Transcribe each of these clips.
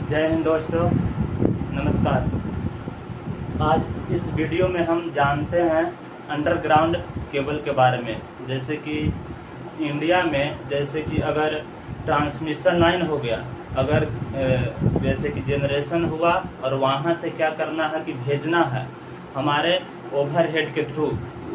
जय हिंद दोस्तों, नमस्कार। आज इस वीडियो में हम जानते हैं अंडरग्राउंड केबल के बारे में। जैसे कि इंडिया में जैसे कि अगर ट्रांसमिशन लाइन हो गया, अगर जैसे कि जनरेशन हुआ और वहाँ से क्या करना है कि भेजना है हमारे ओवरहेड के थ्रू,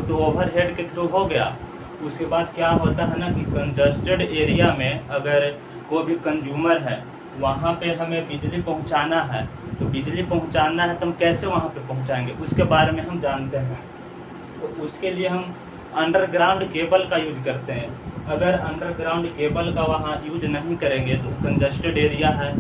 तो ओवरहेड के थ्रू हो गया। उसके बाद क्या होता है ना कि कंजस्टेड एरिया में अगर कोई भी कंज्यूमर है, वहाँ पे हमें बिजली पहुँचाना है, तो बिजली पहुँचाना है तो हम कैसे वहाँ पे पहुँचाएंगे, उसके बारे में हम जानते हैं। तो उसके लिए हम अंडरग्राउंड केबल का यूज करते हैं। अगर अंडरग्राउंड केबल का वहाँ यूज नहीं करेंगे तो कंजस्टेड एरिया है,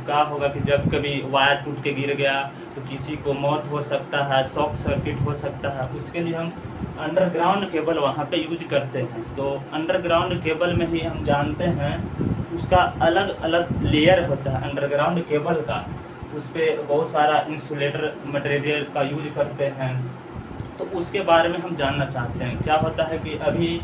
क्या होगा कि जब कभी वायर टूट के गिर गया तो किसी को मौत हो सकता है, शॉर्ट सर्किट हो सकता है। उसके लिए हम अंडरग्राउंड केबल वहाँ पे यूज करते हैं। तो अंडरग्राउंड केबल में ही हम जानते हैं उसका अलग अलग लेयर होता है अंडरग्राउंड केबल का। उस पर बहुत सारा इंसुलेटर मटेरियल का यूज करते हैं। तो उसके बारे में हम जानना चाहते हैं। क्या होता है कि अभी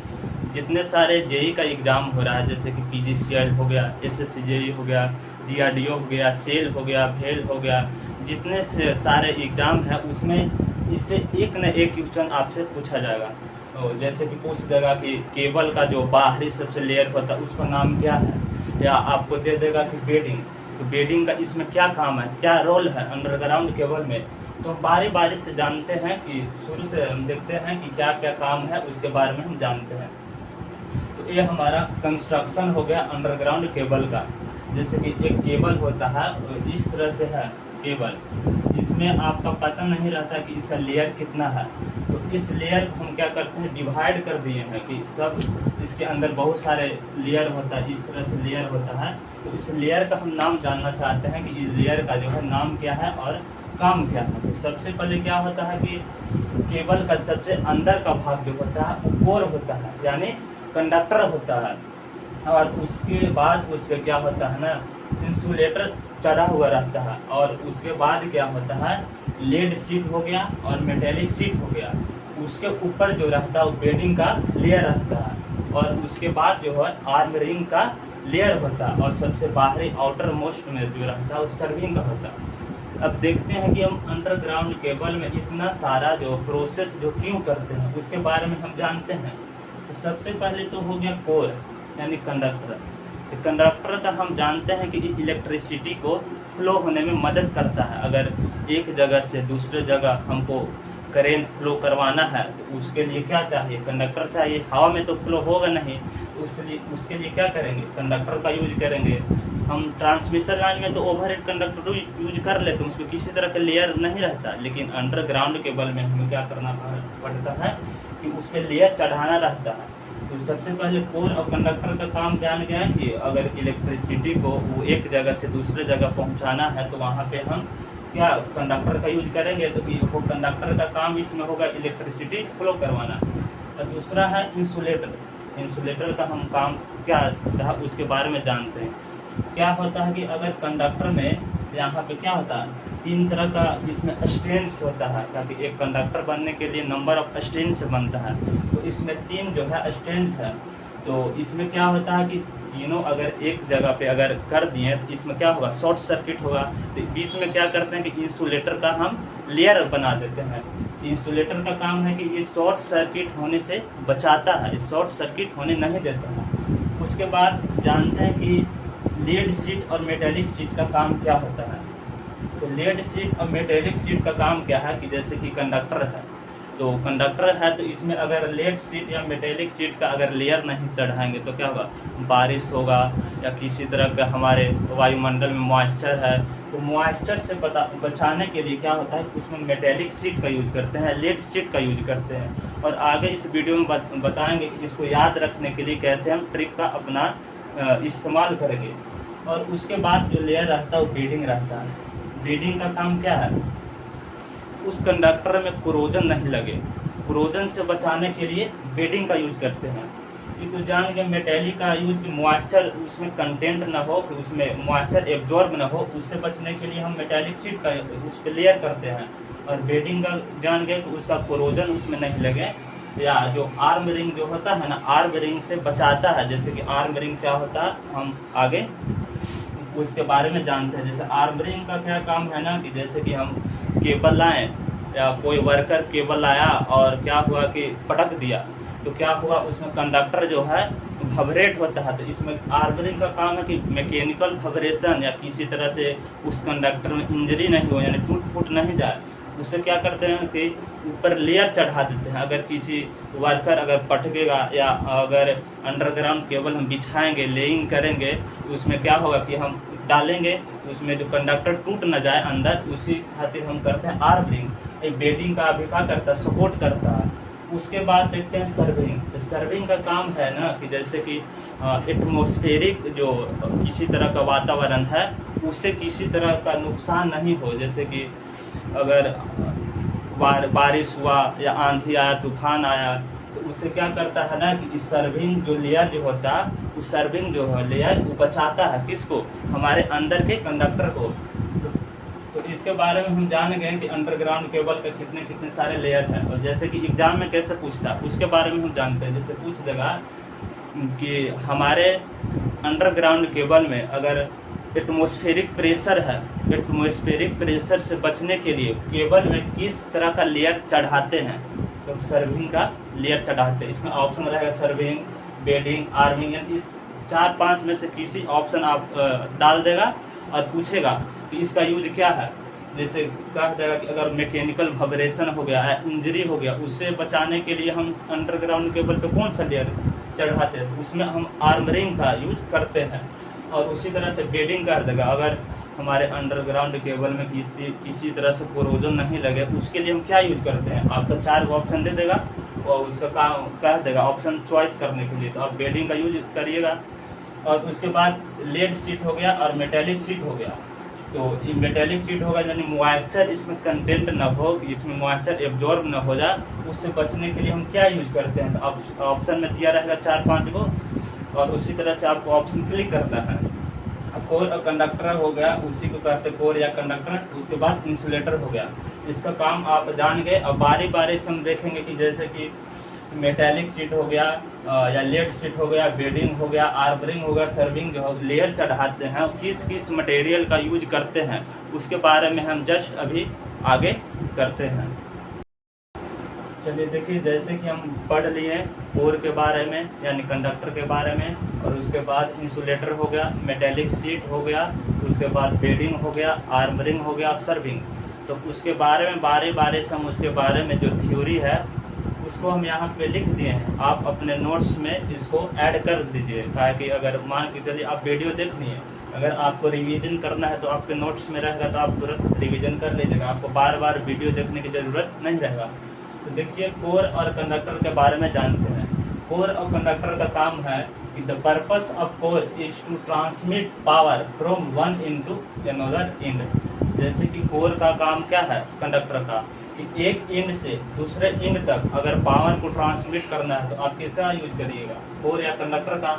जितने सारे जेई का एग्ज़ाम हो रहा है, जैसे कि पीजीसीएल हो गया, एसएससी जेई हो गया, डीआरडीओ हो गया, सेल हो गया, भेल हो गया, जितने से सारे एग्ज़ाम हैं उसमें इससे एक न एक क्वेश्चन आपसे पूछा जाएगा। तो जैसे कि पूछ देगा कि केबल का जो बाहरी सबसे लेयर होता है उसका नाम क्या है, या आपको दे देगा कि बेडिंग, तो बेडिंग का इसमें क्या काम है, क्या रोल है अंडरग्राउंड केबल में। तो बारी बारी से जानते हैं कि शुरू से हम देखते हैं कि क्या क्या काम है, उसके बारे में हम जानते हैं। तो ये हमारा कंस्ट्रक्शन हो गया अंडरग्राउंड केबल का। जैसे कि एक केबल होता है इस तरह से है केबल, इसमें आपका पता नहीं रहता कि इसका लेयर कितना है। तो इस लेयर को हम क्या करते हैं, डिवाइड कर दिए हैं कि सब इसके अंदर बहुत सारे लेयर होता है, इस तरह से लेयर होता है। तो इस लेयर का हम नाम जानना चाहते हैं कि इस लेयर का जो है नाम क्या है और काम क्या है। तो सबसे पहले क्या होता है कि केबल का सबसे अंदर का भाग जो होता है वो कोर होता है, यानी कंडक्टर होता है। और उसके बाद उस पर क्या होता है ना, इंसुलेटर चढ़ा हुआ रहता है। और उसके बाद क्या होता है, लेड शीट हो गया और मेटेलिक शीट हो गया। उसके ऊपर जो रहता है वो बेडिंग का लेयर रहता है। और उसके बाद जो है आर्म रिंग का लेयर होता है। और सबसे बाहरी आउटर मोस्ट में जो रहता है वो सर्विंग का होता है। अब देखते हैं कि हम अंडरग्राउंड केबल में इतना सारा जो प्रोसेस जो क्यों करते हैं उसके बारे में हम जानते हैं। तो सबसे पहले तो हो गया कोर यानी कंडक्टर। तो कंडक्टर का हम जानते हैं कि इलेक्ट्रिसिटी को फ्लो होने में मदद करता है। अगर एक जगह से दूसरे जगह हमको करेंट फ्लो करवाना है तो उसके लिए क्या चाहिए, कंडक्टर चाहिए। हवा में तो फ्लो होगा नहीं, तो उसके लिए क्या करेंगे, कंडक्टर का यूज करेंगे। हम ट्रांसमिशन लाइन में तो ओवरहेड कंडक्टर यूज कर लेते हैं, उसमें किसी तरह का लेयर नहीं रहता। लेकिन अंडरग्राउंड केबल में हमें क्या करना पड़ता है कि उस पर लेयर चढ़ाना रहता है। तो सबसे पहले कोर और कंडक्टर का काम जान गया कि अगर इलेक्ट्रिसिटी को वो एक जगह से दूसरे जगह पहुंचाना है तो वहाँ पे हम क्या कंडक्टर का यूज करेंगे। तो वो कंडक्टर का काम इसमें होगा इलेक्ट्रिसिटी फ्लो करवाना। और दूसरा है इंसुलेटर। इंसुलेटर का हम काम क्या रहा उसके बारे में जानते हैं। क्या होता है कि अगर कंडक्टर में यहाँ पे क्या होता है, तीन तरह का इसमें स्ट्रेंड्स होता है, ताकि एक कंडक्टर बनने के लिए नंबर ऑफ स्ट्रेंड्स बनता है। तो इसमें तीन जो है स्ट्रेंड्स है। तो इसमें क्या होता है कि तीनों अगर एक जगह पे अगर कर दिए तो इसमें क्या होगा, शॉर्ट सर्किट होगा। तो बीच में क्या करते हैं कि इंसुलेटर का हम लेयर बना देते हैं। इंसुलेटर का काम है कि ये शॉर्ट सर्किट होने से बचाता है, शॉर्ट सर्किट होने नहीं देता है। उसके बाद जानते हैं कि लेड शीट और मेटेलिक शीट का काम क्या होता है। तो लेड शीट और मेटेलिक शीट का काम क्या है कि जैसे कि कंडक्टर है, तो कंडक्टर है तो इसमें अगर लेड शीट या मेटेलिक शीट का अगर लेयर नहीं चढ़ाएंगे तो क्या होगा, बारिश होगा या किसी तरह का हमारे वायुमंडल में मॉइस्चर है तो मॉइस्चर से बचाने के लिए क्या होता है उसमें मेटेलिक शीट का यूज करते हैं, लेड शीट का यूज करते हैं। और आगे इस वीडियो में बताएंगे कि इसको याद रखने के लिए कैसे हम ट्रिक का अपना इस्तेमाल करेंगे। और उसके बाद जो लेयर रहता है वो बेडिंग रहता है। बेडिंग का काम क्या है, उस कंडक्टर में कोरोजन नहीं लगे, कोरोजन से बचाने के लिए बेडिंग का यूज करते हैं। ये तो जान गए मेटेलिक का यूज कि मॉइस्चर उसमें कंटेंट ना हो, कि उसमें मॉइस्चर एब्जॉर्ब ना हो, उससे बचने के लिए हम मेटेलिक शीट का उस पर लेयर करते हैं। और बेडिंग का जान गए कि उसका कोरोजन उसमें नहीं लगे, या जो आर्म रिंग जो होता है ना, आर्म रिंग से बचाता है। जैसे कि आर्म रिंग क्या होता है हम आगे उसके बारे में जानते हैं। जैसे आर्म रिंग का क्या काम है ना, कि जैसे कि हम केबल लाएँ या कोई वर्कर केबल लाया और क्या हुआ कि पटक दिया, तो क्या हुआ उसमें कंडक्टर जो है वाइब्रेट होता है। तो इसमें आर्म रिंग का काम है कि मैकेनिकल वाइब्रेशन या किसी तरह से उस कंडक्टर में इंजरी नहीं हो, यानी टूट फूट नहीं जाए। उससे क्या करते हैं कि ऊपर लेयर चढ़ा देते हैं। अगर किसी वर्कर अगर पटकेगा या अगर अंडरग्राउंड केबल हम बिछाएंगे, लेइंग करेंगे, तो उसमें क्या होगा कि हम डालेंगे तो उसमें जो कंडक्टर टूट न जाए अंदर, उसी खातिर हम करते हैं आर्म रिंग। एक बेडिंग का भी क्या करता है, सपोर्ट करता है। उसके बाद देखते हैं सर्विंग। तो सर्विंग का काम है ना कि जैसे कि एटमॉस्फेरिक जो किसी तरह का वातावरण है उससे किसी तरह का नुकसान नहीं हो। जैसे कि अगर बारिश हुआ या आंधी आया, तूफान आया, तो उससे क्या करता है ना कि इस सर्विंग जो लेयर जो होता है, उस सर्विंग जो है लेयर वो बचाता है किसको, हमारे अंदर के कंडक्टर को। तो इसके बारे में हम जान गए कि अंडरग्राउंड केबल का कितने कितने सारे लेयर हैं। और जैसे कि एग्जाम में कैसे पूछता है उसके बारे में हम जानते हैं। जैसे पूछ देगा कि हमारे अंडरग्राउंड केबल में अगर एटमॉस्फेरिक प्रेशर है, एटमॉस्फेरिक प्रेशर से बचने के लिए केबल में किस तरह का लेयर चढ़ाते हैं, तो सर्विंग का लेयर चढ़ाते हैं। इसमें ऑप्शन रहेगा सर्विंग, बेडिंग, आर्मिंग, इस 4-5 में से किसी ऑप्शन आप डाल देगा और पूछेगा कि इसका यूज क्या है। जैसे कह देगा कि अगर मैकेनिकल वाइब्रेशन हो गया, इंजरी हो गया, उससे बचाने के लिए हम अंडरग्राउंड केबल पे कौन सा लेयर चढ़ाते हैं, तो उसमें हम आर्म रिंग का यूज करते हैं। और उसी तरह से बेडिंग कर देगा, अगर हमारे अंडरग्राउंड केबल में किसी तरह से कोरोजन नहीं लगे, उसके लिए हम क्या यूज करते हैं। आपको 4 ऑप्शन दे देगा और उसका काम कह देगा ऑप्शन चॉइस करने के लिए, तो आप बेडिंग का यूज करिएगा। और उसके बाद लेड सीट हो गया और मेटेलिक सीट हो गया। तो ये मेटेलिक सीट होगा यानी मॉइस्चर इसमें कंटेंट न हो, इसमें मॉइस्चर एब्जॉर्ब न हो जाए, उससे बचने के लिए हम क्या यूज करते हैं। तो ऑप्शन में दिया रहेगा 4-5 को, और उसी तरह से आपको ऑप्शन क्लिक करना है। कोर और कंडक्टर हो गया, उसी को कहते हैं कोर या कंडक्टर। उसके बाद इंसुलेटर हो गया। इसका काम आप जान गए। अब बारी बारी से हम देखेंगे कि जैसे कि मेटेलिक सीट हो गया या लेड सीट हो गया, बेडिंग हो गया, आर्म रिंग हो गया, सर्विंग जो है लेयर चढ़ाते हैं, किस किस मटेरियल का यूज करते हैं उसके बारे में हम जस्ट अभी आगे करते हैं। चलिए देखिए, जैसे कि हम पढ़ लिए कोर के बारे में यानी कंडक्टर के बारे में, और उसके बाद इंसुलेटर हो गया, मेटेलिक सीट हो गया, उसके बाद बेडिंग हो गया, आर्म रिंग हो गया, सर्विंग। तो उसके बारे में बारी बारी से हम उसके बारे में जो थ्योरी है उसको हम यहाँ पे लिख दिए हैं। आप अपने नोट्स में इसको ऐड कर दीजिए, ताकि अगर मान के चलिए आप वीडियो देख लिए, अगर आपको रिवीजन करना है तो आपके नोट्स में रहेगा, तो आप तुरंत रिवीजन कर लीजिएगा, आपको बार बार वीडियो देखने की ज़रूरत नहीं रहेगा। तो देखिए, कोर और कंडक्टर के बारे में जानते हैं। कोर और कंडक्टर का काम है कि the purpose of core is to transmit power from one end to another end. जैसे कि कोर का काम क्या है कंडक्टर का, कि एक एंड से दूसरे एंड तक अगर पावर को ट्रांसमिट करना है तो आप किसका यूज करिएगा, कोर या कंडक्टर का।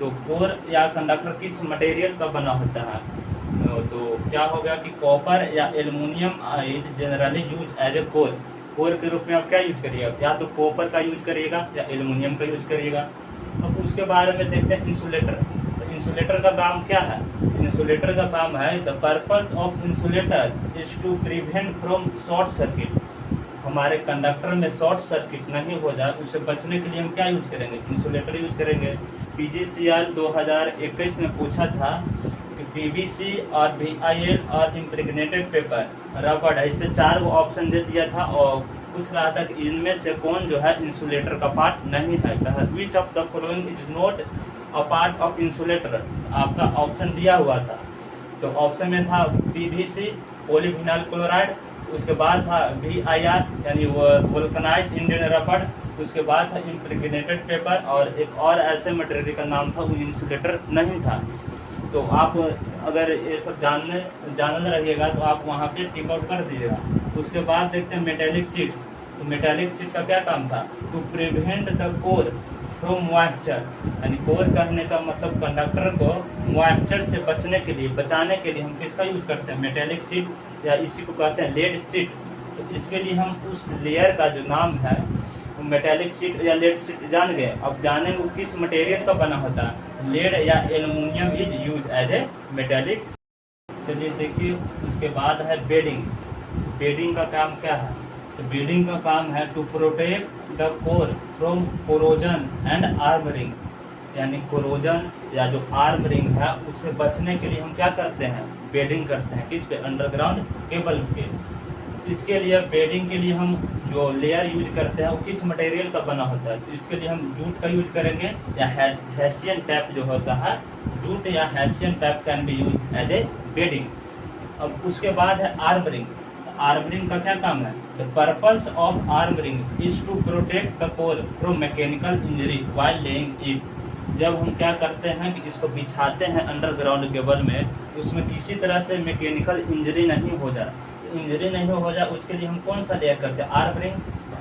तो कोर या कंडक्टर किस मटेरियल का बना होता है, तो क्या होगा कि कॉपर या aluminium is generally use as a core. Core के रूप में आप क्या यूज करिएगा, या तो कॉपर का यूज करिएगा या एल्युमिनियम का यूज करिएगा। अब उसके बारे में देखते हैं इंसुलेटर। तो इंसुलेटर का काम क्या है, इंसुलेटर का काम है the purpose of insulator is to prevent from short circuit. हमारे कंडक्टर में शॉर्ट सर्किट नहीं हो जाए, उससे बचने के लिए हम क्या यूज करेंगे, इंसुलेटर यूज करेंगे। PGCR 2021 में पूछा था कि PVC और VIL और इम्प्रेग्नेटेड पेपर, रबड़, ऐसे 4 ऑप्शन दे दिया था और पूछ रहा था कि इनमें से कौन जो है इंसुलेटर का पार्ट नहीं है। Which of the following is not a part of insulator, आपका ऑप्शन दिया हुआ था। तो ऑप्शन में था PVC पॉलीविनाइल क्लोराइड, उसके बाद था VIR यानी वोल्केनाइज्ड इंडियन रबड़, उसके बाद था इम्प्रेग्नेटेड पेपर, और एक और ऐसे मटेरियल का नाम था वो इंसुलेटर नहीं था। तो आप अगर ये सब जानना रहिएगा तो आप वहाँ पे टिक आउट कर दीजिएगा। उसके बाद देखते हैं मेटेलिक सीट। तो मेटेलिक सीट का क्या काम था, to prevent the core from moisture, यानी कोर कहने का मतलब कंडक्टर को मॉइस्चर से बचाने के लिए हम किसका यूज करते हैं, मेटेलिक सीट, या इसी को कहते हैं लेड सीट। तो इसके लिए हम उस लेयर का जो नाम है मेटेलिक शीट या लेड शीट जान गए। अब जानेंगे वो किस मटेरियल का बना होता है। लेड या aluminium is use as a metallic. चलिए देखिए, उसके बाद है बेडिंग। बेडिंग का काम क्या है? तो बेडिंग का काम है to protect the core from corrosion and armouring, यानी कोरोजन या जो आर्मरिंग है उससे बचने के लिए हम क्या करते हैं? बेडिंग करते हैं। किस पे? अंडरग्राउंड केबल पे। इसके लिए बेडिंग के लिए हम जो लेयर यूज करते हैं वो किस मटेरियल का बना होता है? तो इसके लिए हम जूट का यूज करेंगे या हेसियन टैप जो होता है, जूट या hessian tape can be use as a bedding. अब उसके बाद है आर्मरिंग। आर्मरिंग का क्या काम है? The purpose of armouring is to protect the core from mechanical injury while laying it. जब हम क्या करते हैं कि इसको बिछाते हैं अंडरग्राउंड केबल में, उसमें किसी तरह से मैकेनिकल इंजरी नहीं हो जाए, इंजरी नहीं हो जाए उसके लिए हम कौन सा लेयर करते हैं? आर्मरिंग।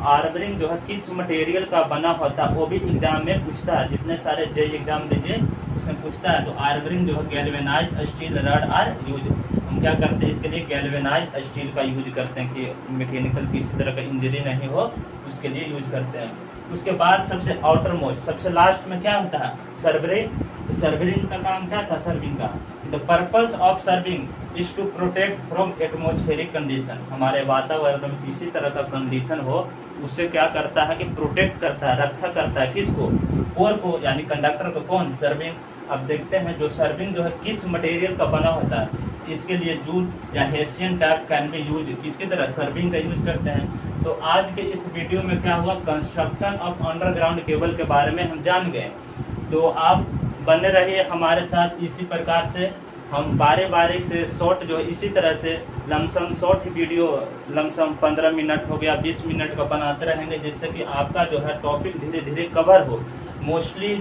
आर्मरिंग जो है किस मटेरियल का बना होता है वो भी एग्जाम में पूछता है। जितने सारे जे एग्जाम दीजिए उसमें पूछता है। तो आर्मरिंग जो है galvanised steel rod are use. हम क्या करते हैं इसके लिए? गैल्वेनाइज्ड स्टील का यूज करते हैं कि मैकेनिकल किसी तरह का इंजरी नहीं हो, उसके लिए यूज करते हैं। उसके बाद सबसे आउटर मोस्ट, सबसे लास्ट में क्या होता है? सर्वरिंग। सर्वरिंग का काम क्या था? सर्विंग का the purpose of serving is to protect from atmospheric condition. हमारे वातावरण में किसी तरह का कंडीशन हो उससे क्या करता है कि प्रोटेक्ट करता है, रक्षा करता है। किसको? कोर को, यानी कंडक्टर को। कौन? सर्विंग। अब देखते हैं जो सर्विंग जो है किस मटेरियल का बना होता है। इसके लिए जूट या hessian tape can be use, किसकी तरह? सर्विंग का यूज करते हैं। तो आज के इस वीडियो में क्या हुआ? कंस्ट्रक्शन ऑफ अंडरग्राउंड केबल के बारे में हम जान गए। तो आप बने रहिए हमारे साथ। इसी प्रकार से हम बारी बारी से शॉर्ट जो इसी तरह से lump sum short video lump sum 15 minute हो गया 20 मिनट का बनाते रहेंगे, जिससे कि आपका जो है टॉपिक धीरे धीरे कवर हो। मोस्टली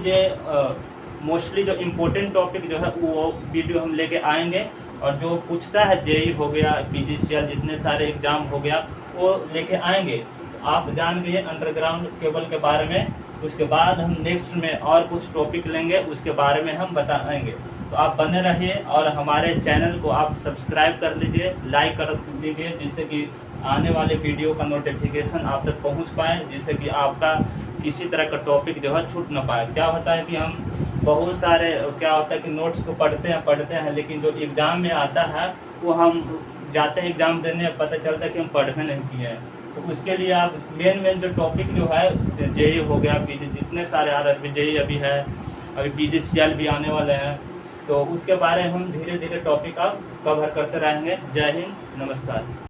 जो इम्पोर्टेंट टॉपिक जो है वो वीडियो हम लेके आएंगे, और जो पूछता है जेई हो गया, पीजीसीएल, जितने सारे एग्जाम हो गया वो लेके आएंगे। तो आप जान गए अंडरग्राउंड केबल के बारे में। उसके बाद हम नेक्स्ट में और कुछ टॉपिक लेंगे, उसके बारे में हम बताएंगे। तो आप बने रहिए और हमारे चैनल को आप सब्सक्राइब कर लीजिए, लाइक कर लीजिए, जिससे कि आने वाले वीडियो का नोटिफिकेशन आप तक पहुंच पाए, जिससे कि आपका किसी तरह का टॉपिक जो है छूट ना पाए। क्या होता है कि हम बहुत सारे क्या होता है कि नोट्स को पढ़ते हैं, लेकिन जो एग्ज़ाम में आता है वो हम जाते हैं एग्ज़ाम देने, पता चलता है कि हम पढ़ में नहीं किए हैं। तो उसके लिए आप मेन जो टॉपिक जो है जेई हो गया, पीजी, जितने सारे आ रहे जेई अभी है, अभी पीजीसीएल भी आने वाले हैं, तो उसके बारे में हम धीरे धीरे टॉपिक आप कवर करते रहेंगे। जय हिंद, नमस्कार।